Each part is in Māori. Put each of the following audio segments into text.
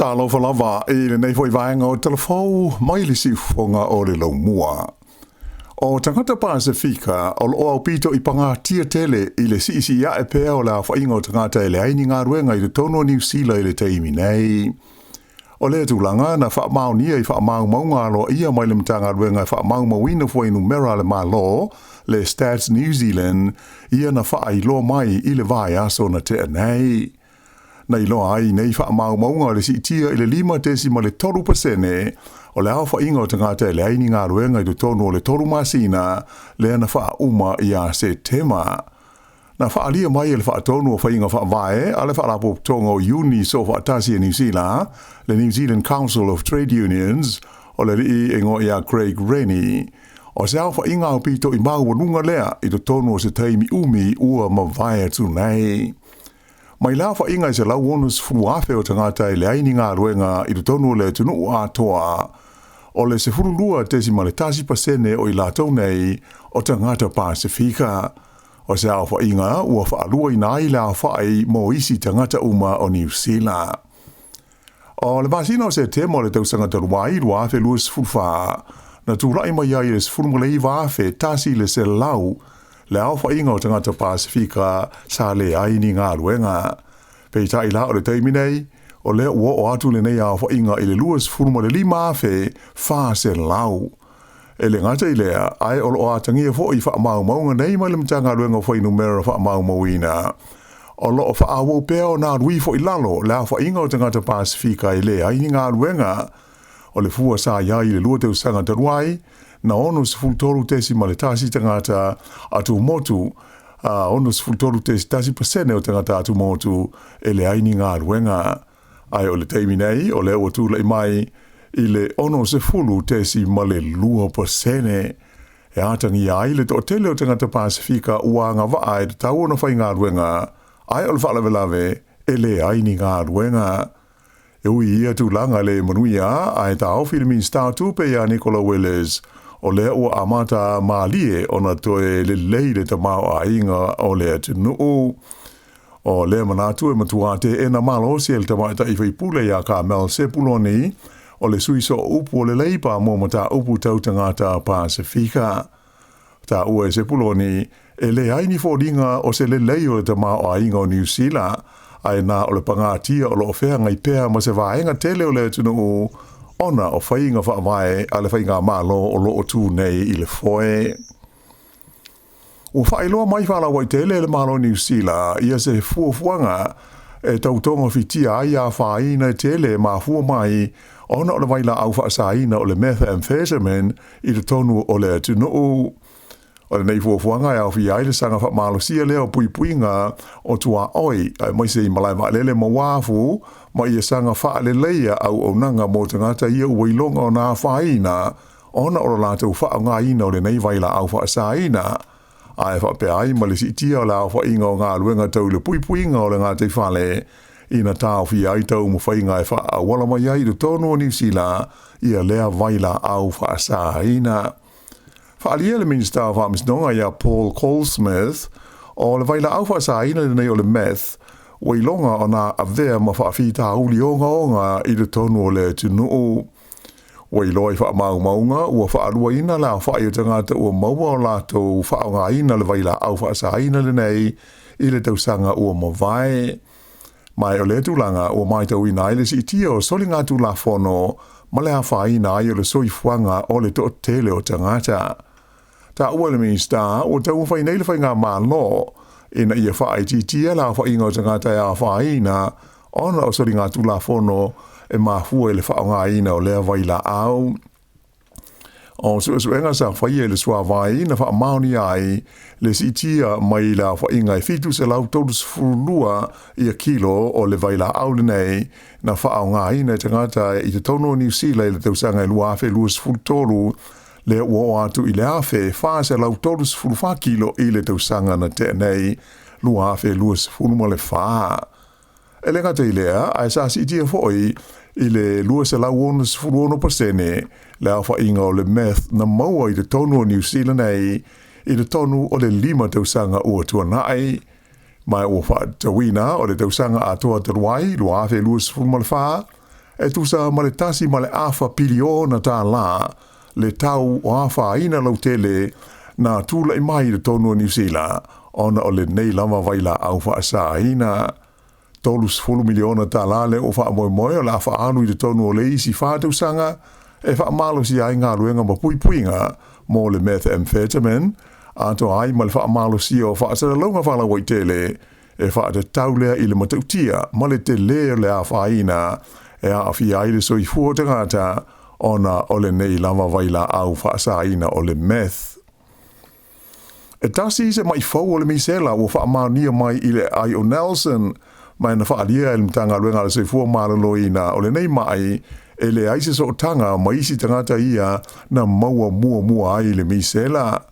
Tala o lava e le nei foi vaenga o telefou mai le sifonga o le laumua. O tangata Pasifika o lo pito I panga tia tele I le sisi ia e pea o la whainga o tangata e le aini ngā ruenga I le tono New Zealand I le teimi nei. O le tūlanga na whaamau nia I whaamau maunga lo ia mai le mtanga ruenga whaamau mawina fwai numera le malo le Stats New Zealand ia na whaai lo mai I le vai aso na te nei. Nei loa ai nei whaamau maunga le si tia I le 5.3% o le au whainga o tangata e le aini ngā ruenga I le tono o le toru masina le ana wha uma I a se tema. Na whaalia mai e le wha tono o whainga wha vae a le wha rapo tonga o uni so wha atasi New Zealand, le New Zealand Council of Trade Unions o le rii e ngo ia Craig Rennie. O se au whainga o pito I mau wanunga lea I le tono o se teimi umi ua ma vae tu nei. Mai la whainga I se Lauano Ati o tangata e le aini ngā ruenga I le tonu le tunu atoa. O le se furulua tesi ma le 10% o I lātou nei o tangata Pasifika. O se au whainga ua whaalua I nai la whai mo isi tangata uma o New Zealand. O le masina o se tema o le tausanga taruai lua afe luas fulfa. Na tūrai mai ai le se furumulei waafe tasi le se lau le au whainga o tangata Pasifika sa le aini ngā ruenga. Pei tai la o le teimi nei, o le ua o atu le nei au whainga I le luas furuma le 5 wha se lau. E le ngata I lea, ai o lo atangia fo I whaamau maunga nei mai le mtanga ruenga o whainu mera whaamau mawina. O lo o whaawo pea o nā rui fo I lalo, le au whainga o tangata Pasifika I le aini ngā ruenga. O le fua sa iai le lua teu sanga taruai, na ono se fultoru tesi ma le tasi tangata atu motu, ono se fultoru tesi 10% o tangata atu motu e le aini ngā ruenga. Ai o le teimi nei, o le ua tūlai mai I le ono se fulu tesi ma le 2%. E atangi ai le to tele o tangata Pasifika ua ngā waa e tau ono whai ngā ruenga, ai o le whalavelave e le aini ngā ruenga. E ui ia tūlanga le manuia, ai tau Philippine Star tupe ia Nicola Willis, o le ua amata maalie ona toe le leile ta mao a inga o le atunuu. O le manatu e matuate e na malo si el tamaita I whaipule ia ka mel se puloni, o le suiso upu o le leipa mo mata upu tau tangata Pasifika. Ta ua se puloni, e le aini fōringa o se le lei o le ta mao a inga o New Zealand, ai na o le pangatia o lo ofea ngai pea ma se vaenga tele o le atunuu, ona o whainga whaamai a le whainga malo o loo tū nei I le foe. O whailoa mai whala wai tele le malo New Zealand, ia se fuafuanga e tautonga whitia ai a whaina tele ma fua mai, ona o le waila au whaasaina o le methamphetamine I le tonu o le atunuu. O le nei fuafuanga e au whi ai le sanga whaamalo sia leo puipuinga o tua oi, ai mai se I malai maalele ma wafu, ma ia sanga wha le leia au o nanga mo tangata ia uwailonga o nā whaina, ona o lātou wha o ngā ina o le nei waila au whaasaina, ai wha pe ai ma le si tia o la wha inga o ngā luenga tau le puipuinga o le ngā te whale, ina tāo whi ai tau mu whainga e wha a wala mai ai do tono o New Zealand, ia lea waila au whaasaina. Whaalia le Minister of Amisnonga ia Paul Colesmith, o le waila au whaasaina le nei o le meth, wailonga o nā avea ma whaafita uli onga I le tonu o le tunuu. Wailoi whaamau maunga, ua whaalua ina la whaai o tangata ua maua o lātou whaonga ina le waila au whaasaina le nei, I le tausanga ua mawai. Mai o le tūlanga ua mai tau ina I le si tia o soli ngā tū la whono, ma le hawhaina ai o le soifuanga o le to tele o tangata. Ta ua le Minister, ua tau whai nei le whai ngā mālo, ina ia whaai titia la whai inga o tangata a whaina, ona o soli ngā tū la whono, e mafua e le whaonga ina o lea waila au. O suenga sa whai e le sua vai na wha mauni ai le si tia mai la whainga e fitu se lau tolus furulua I a kilo o le waila au le nei na whaonga ina tangata I te tono New Zealand le tausanga I lua afe luas fultoru le ua atu I le afe wha se lau tolus fulufa kilo I le tausanga na te nei lua afe luas fuluma le wha. E le ngata I lea, ai sa si tia foi I le lua se lau onus furuono pasene, le au whainga o le meth na maua I le tonu o New Zealand nei, I le tonu o le 5 tausanga ua tuanai. Mai ua wha tawina o le tausanga a toa taruai, lua afe luas fulma le wha, e tusa ma le tasi ma le afa piliona Tala le tau o afa ina lau tele na tula i mai le tonu New Zealand ona o le nei lama vaila au whaasa ina tolus fulu miliona Tala le o wha moe moe o la wha anu i le tonu o le isi whātau sanga e wha malo si ai ngā luenga ma pui puinga mo le methamphetamine ato ai ma le wha malo si o wha asara launga whala wai tele e wha te taulea i le matautia ma le te lea le a whaina e a awhi ai le soi fua tangata ona o le nei lama vaila au whaasa ina o le meth. E tasi se mai fau o le misela ua wha maunia mai i le ai o Nelson mai na wha alia e le mtanga luenga le soi fua malolo ina o le nei mai e le aise so tanga ma isi tangata ia na maua mua ai le misela.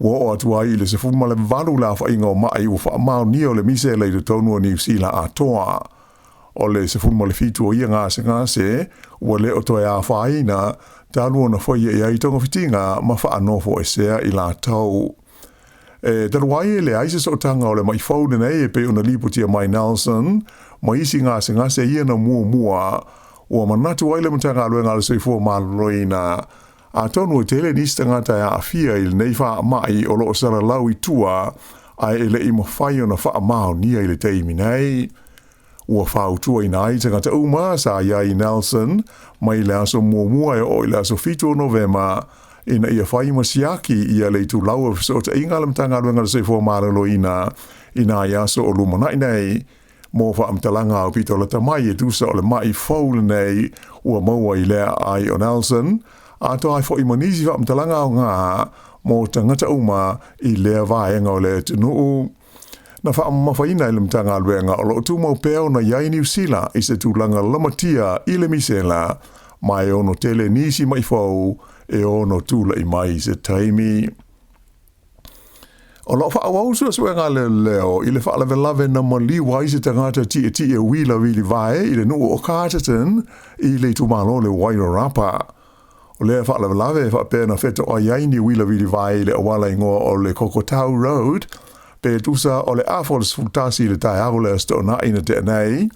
Ua o atu ai le se fuma le valu la wha inga o mai ua wha maunia o le misela i le tonu o New Zealand atoa. O le se fuma le fitu o ia ngase ua le o toi a whaina talu ona whaia i ai tonga fitinga ma wha anofo e sea i la tau. E taruai le aise so tanga o le mai faude nei e pe ona lipotia mai Nelson ma isi ngase ia na mua ua manatu ai le mtanga aluenga le soifua maloloina a tonu o tele nista ngata ya afia il nei wha mai o loo sara lau i tua ai ele i mawhai o na wha mao nia i le teimi nei. Ua whau tua i nai tangata uma sa iai Nelson mai le aso mua e o i le aso fito o Novema ina ia whai masiaki ia le tu lau o ta inga le mtanga aluenga le soifua maloloina ina ia so o lumanai nei mo wha amtalanga o pito le tamai e tusa o le mai faule nei ua maua i lea ai o Nelson a to ai fo i manisi wha amtalanga o ngā mo tangata uma i lea vaenga o le tunuu. Na wha mawhaina i le mtanga aluenga o lo tu mau peo na iai New Zealand i se tūlanga lamatia i le misela mai ono tele nisi mai fau e ono tūla i mai se taimi. O lo wha awau suenga le leo i le wha lave na maliwa i se tangata ti e wila wili vae i le nuu o Carterton i le tumalo le Wairarapa. O le wha lave wha pēna wheta o iaini wila wili vae i le awala ingoa o le Kokotau Road pe tusa o le afols futasi le tai au le sto na ina te nei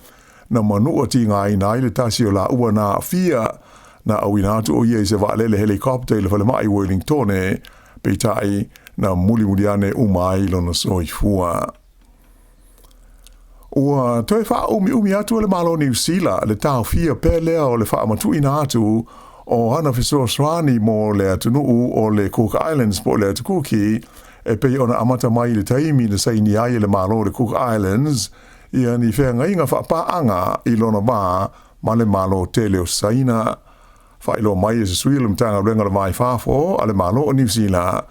na manua ti ngā ina i le tasi o la ua na fia na awinatu o ie se wa lele helikopter i le whale mai Wellingtone pe tai na muli ane umai lona soifua. Ua toi wha umi atu le malo New Zealand le tau fia pelea o le wha amatu ina atu o hana fiso swani mo le atunuu o le Cook Islands po le atukuki e pe ona amata mai le taimi le saini ai le malo le Cook Islands ia ni whenga inga wha paanga i lona ma le malo tele o saina. Wha ilo mai e se sui le mtanga renga le mai whafo a le malo o New Zealand.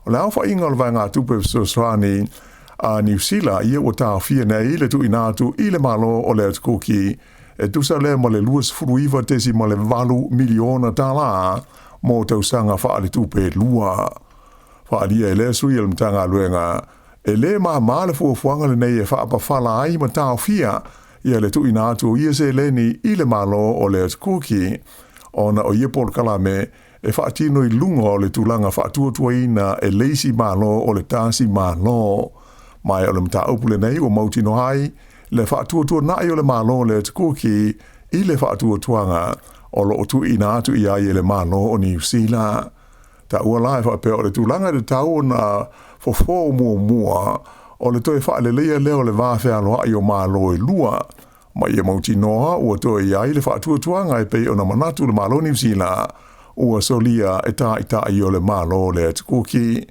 O le awha inga le vanga tupe swani a New Zealand ia o tau fia nei le tu inatu i le malo o le atukuki e tusa le ma le luas furuiva tesi ma le valu miliona Tala mo tausanga wha le tupe lua. Wha alia e le sui le mtanga luenga e le ma le fuafuanga le nei e wha apawhala ai ma tau fia ia le tu inatu ia se leni i le malo o le atukuki ona o ia por kalame e whaatino i lunga o le tūlanga whaatuatua ina e leisi malo o le tāsi malo. Mai o le mta upule nei o mautino hai, le whaatuatua nai o le malo le tukuki i le whaatuatuanga o lo tu ina atu i ai le malo o New Zealand. Ta ua lai whapea o le tūlanga le tau na fofo mua o le toi whaalelea leo le vāwhea loa i o malo e lua. Mai e mautinoa ua toi i ai le whaatuatuanga e pei o na manatu le malo New Zealand. Ua solia e ta i o le malo le atukuki.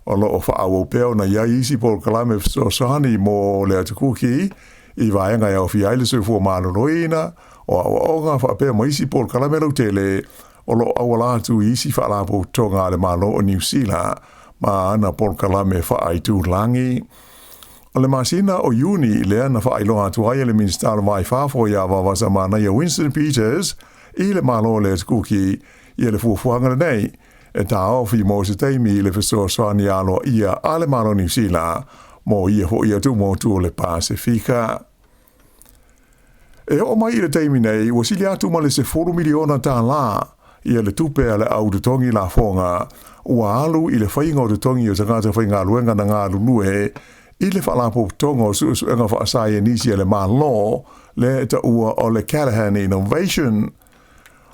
O lo o whaau peo na iai isi pol kalame sosani mo le atukuki i vaenga iau fi aile soifua malo roina o aonga whapea ma isi pol kalame lau tele o lo awalatu isi whaalapo tonga le malo o New Zealand ma ana pol kalame whaaitu langi. O le masina o Juni lea na whaailoha tuai le minister mai whafo ia wawasa mana ia Winston Peters i le malo le atukuki i le fuafuanga nei e tau fi mo se teimi le fesoa swani alo ia ale malo New Zealand mo ia ho ia tu mo tu le Pasifika. E o mai le teimi nei o sili atu ma le se 4 miliona Tala ia le tupe ale au de tongi la fonga ua alu i le whainga o de tongi o tangata whainga luenga na ngā lulue i le whalapo tonga o suenga whaasai e nisi le malo le ta ua o le Callahan Innovation.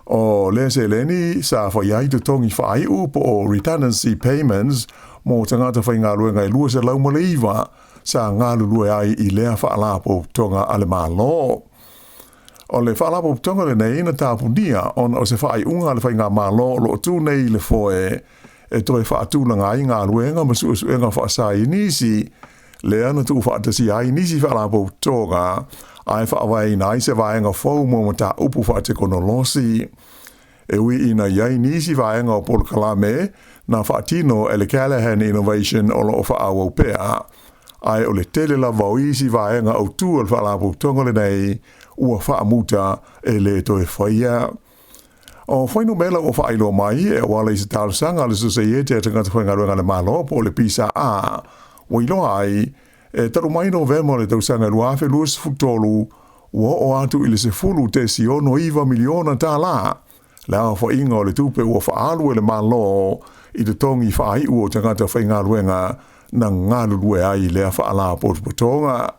O le se leni sa fa iai te tongi whai upo o redundancy payments mo tangata whai ngā lua ngai lua se lau maliwa sa ngā lua ai I lea whaalapo tonga ale mālo. O le whaalapo tonga le nei na tāpunia on o se whai unga le whai ngā mālo lo tu nei le foe e toi whaatūlanga ai ngā luenga ma suenga whaasai nisi le ana tu whaatasi ai nisi whaalapo tonga ai whaawai nai se vaenga fau mo ta upu whaate kono losi. E ui ina iai nisi vaenga o Polo Kalame na whaatino e le Callahan Innovation o lo whaawau pea. Ai o le tele la vau isi vaenga o tua le whaalapo tonga le nei ua whaamuta e le toe whaia. O whainu mela o whailo mai e wale I se tālusanga le susaiete e tangata whaingaruanga le malo po le pisa a. Wailo ai e taru mai November le tausanga luafe luas futolu ua o atu I le se fulu te siono iwa miliona Tala. Lea wha inga o le tupe ua whaalu e le malo I te tongi whai ua tangata whainga luenga na ngālu lue ai lea whaala potupotonga.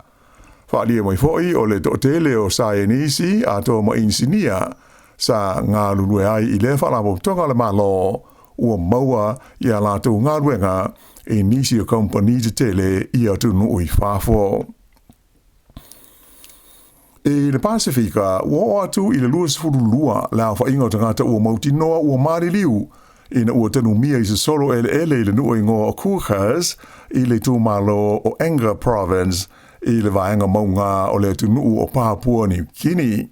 Whaalia mai foi o le totele o saenisi a toa ma insinia sa ngālu lue ai I lea whaala potupotonga le malo ua maua I a lātou ngā luenga e nisi o company te tele I atu nui whafo. E le Pasifika, ua atu I le luas furulua la whainga o tangata ua mautinoa ua mariliu ina ua tanu mia I se solo ele le nui ngoa o Kukas I le tūmalo o Enga Province I le vaenga maunga o le tunu o Papua New Guinea.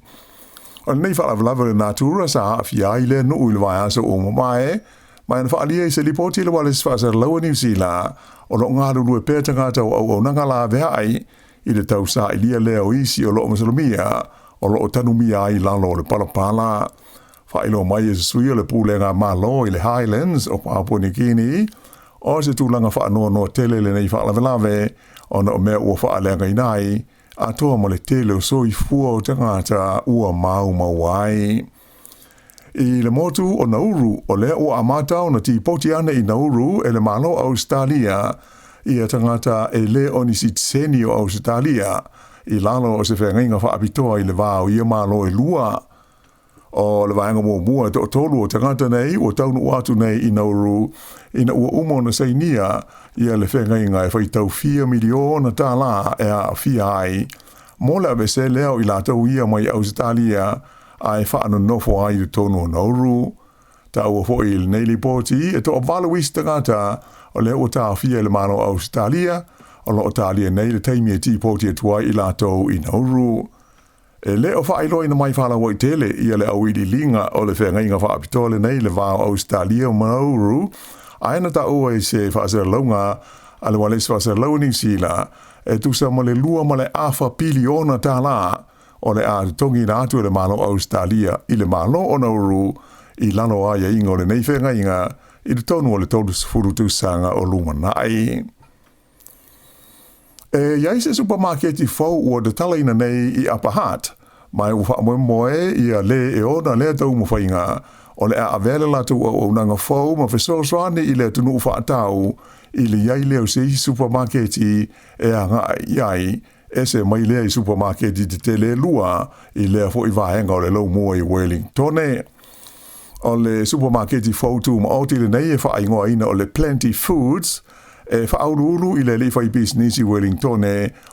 O nei whaalawalawa le natura sa hawhia I le nui le vaeasa o mamae mai na whaalia I se lipoti le wale sfasa laua New Zealand o lo ngāru lue pēr tangata o au nanga la vehai I le tausa I lia leo isi o lo masalumia o lo tanumia I lalo le palapala. Whailo mai e se sui o le pūlenga malo I le Highlands o Papua New Guinea o se tūlanga whaanoa no tele le nei whaalawalawe o na o mea ua whaaleanga inai a toa ma le tele o soi fua o tangata ua mau mawai. I le motu o Nauru o lea ua amatau na ti potiana I Nauru e le malo Australia I a tangata e le onisi tseni o Australia I lalo o se whengainga whaapitoa I le vāo I a malo e lua. O le vaenga mua to tolu o tangata nei o taunu watu nei I Nauru ina ua umo na sainia I a le whengainga e whaitau 4 miliona Tala e a fia ai. Mola ave se leo I lātou ia mai Australia ai whaano nofo ai te tonu o Nauru. Ta ua fo I le nei lipoti e to o valuis tangata o le o ta fia le mano Australia o lo o talia nei le taimi e ti poti e tuai I lātou I Nauru. E le o whailo ina mai whala wai tele I a le awiri linga o le whengainga whaapitole nei le vāo Australia o Nauru. Aina ta ua I se whaasera launga a le wales whaasera lau New Zealand e tusa ma le lua ma le awha piliona Tala o le a tongi na atu le malo Australia I le malo o Nauru I lano aia inga o le nei whengainga I le tonu o le tolu sifuru tusanga o Lumanai. E iai se supermarketi fau ua de tala ina nei I Upper Hutt, mai ufa moe I a le e ona le tau mawhainga o le a avele latu o unanga fau ma fesosoane I le tunu ufa atau I le iai leo se I supermarketi e a ngā iai e se mai lea I supermarketi te tele lua I lea fo I vahenga o le lau mua I Wellington. O le supermarketi fau tu ma oti le nei e wha ingoa ina o le Plenty Foods e whaururu I le lewhai business I Wellington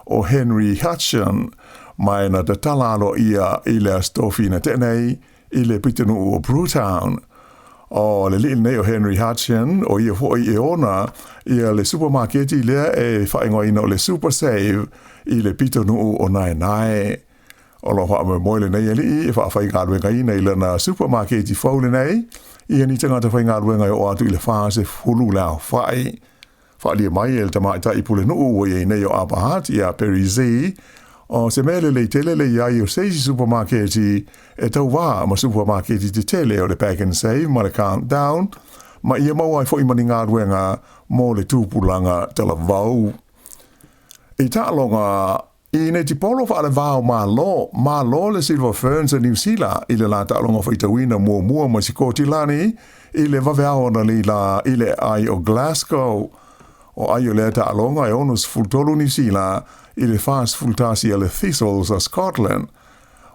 o Henry Hudson mai na te talalo ia I le stofi na tenei I le pitanu o Brewtown. O le lil nei o Henry Hudson o ia hoi e ona ia le supermarketi lea e whaingoa ina o le Super Save I le pitanu o Nae. O lo wha me moile nei ali e whawhai ngāruenga ina I lana supermarketi faule nei ia ni tangata whai ngāruenga o atu I le whaase hulu lao whai. Whaalia mai e le tamaita I pule nuu o i nei o Upper Hutt I a Perry Z o se mele le tele le iai o seisi supermarketi e tau wā ma supermarketi te tele o le Pack and Save ma le Countdown ma ia mau ai fo I mani ngāruenga mo le tūpulanga tala vau. E tālonga I ne tipolo fa ale vao malo le Silver Ferns a New Zealand I le la tālonga whaitawina mua ma sikoti lani I le vaveao na li la I le ai o Glasgow o ai o le tālonga e onus fultolu New Zealand I le fast fultasi a le Thistles a Scotland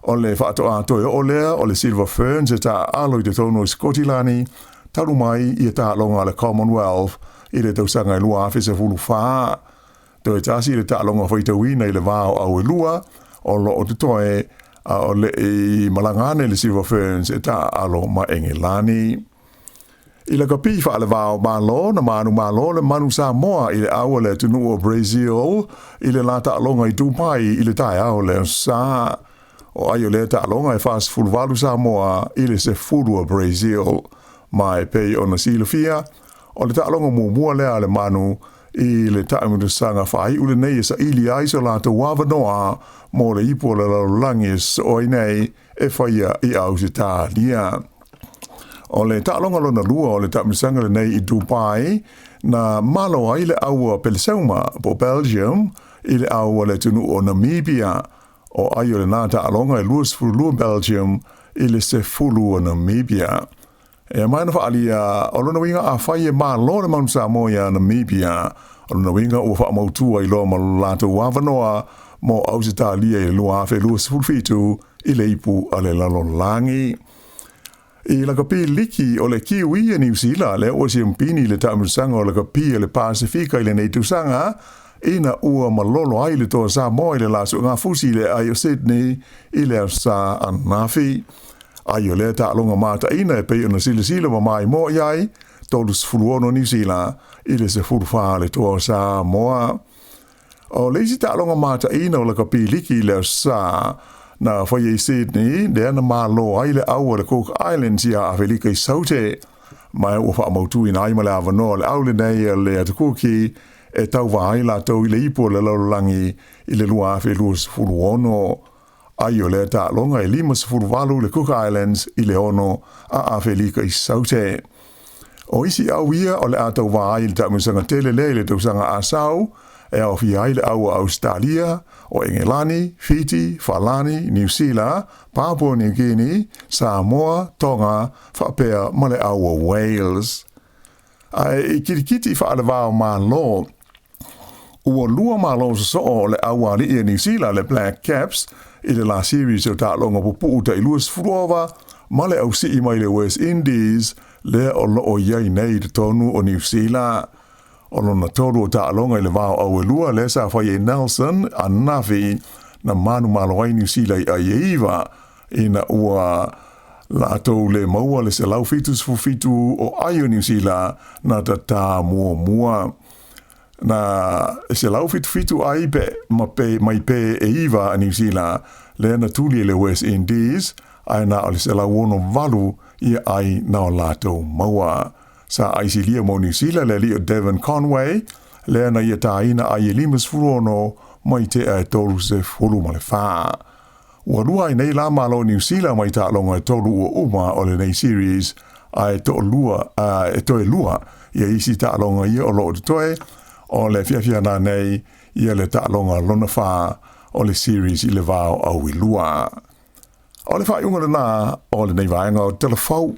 o le whaatoa toi o lea o le Silver Ferns e ta aloi te tono i Skotilani, taru mai i ta longa le Commonwealth i le tausanga i lua awhisa fulu whaa. Toi tasi le ta longa whaitawina i le vāo au e lua, o lo o te toe o le i malangane le Silver Ferns e ta alo ma Engelani. I le kapi wha le vāo malo na malo le manu Sāmoa i le aua le tunu o Brazil i le la ta longa i Dubai i le tai au le Sā. O ai o le ta longa e fast fulu valu Sāmoa i le se fulu o Brazil mai pei o na silofia o le ta longa mua lea le manu i le taimu sanga whai ule nei sa ili aiso la te wawanoa mo le ipo le langis o nei e whaia i au se tā lia. O le ta'alonga lona lua o le taimu nei i Dubai na malo ai le aua Pelsauma po Belgium i le aua le tunu o Namibia o ai o le nā ta'alonga i luas fulu Belgium i le se fulu o Namibia. E mai na whaalia, o lona winga a whai e maa lo le manu Samoa Namibia, o lona winga o wha mautua i lo ma lato wawanoa mo ausita lia i lua awhe lua sifulfitu i le ipu a le lalolangi. I la kapi liki o le kiwi e New Zealand le o si mpini le taumusanga o la kapi e le Pasifika i le neitusanga ina ua malolo ai le toa Samoa i le lasu ngā fusi le ai o Sydney i le sa anafi. Ai o le ta longa mata ina e pei ona sila ma mai mo iai, tolus fuluono New Zealand, i le se fulfa le toa Samoa. O leisi ta longa mata ina o la kapi liki le sa, na whai e Sydney, le ana malo ai le aua le Cook Islands ia a velika i saute, mai ua wha mautu ina aima le avanoa le aule nei le atakuki, e tau vai la tau i le ipo le laulangi i le lua awhi luas fuluono. Ai o le ta longa e 5 le Cook Islands i le ono a awhelika i saute. O isi au ia o le atau vai le taumusanga tele le tausanga asau e au fi ai le aua Australia o Engelani, Fiji, Falani, New Zealand, Papua New Guinea, Samoa, Tonga, whapea ma le aua Wales. Ai kirikiti wha ale vāo mā lo. Ua lua mā lo so o le aua li i New Zealand le Black Caps i le la series o ta longa pupu uta i luas furuava, ma le au si i mai le West Indies, le o lo o iai nei te tonu o New Zealand. O lona tolu o ta longa i le vāo au e lua, le sa whai e Nelson, a nafi, na manu malo ai New Zealand i aieiva, ina ua la tau le maua le se lau fitus fufitu o ai o New Zealand, na ta tā mua. Na se lau fitu ai pe mai pe e iwa a New Zealand le na tuli le West Indies ai na ale se lau ono valu i ai na o lato maua. Sa ai si lia mo New Zealand le li o Devon Conway le na i ta ina ai limas furono mai te e tolu se fulu ma le wha. Ua lua i nei la malo New Zealand mai ta longa e tolu ua uma o le nei series ai to lua e toe lua i isi ta longa i o lo o toe o le fiafia na nei ia le ta'alonga lona wha o le series i le vāo au i lua. O le wha iunga na o le nei vaenga o telefau.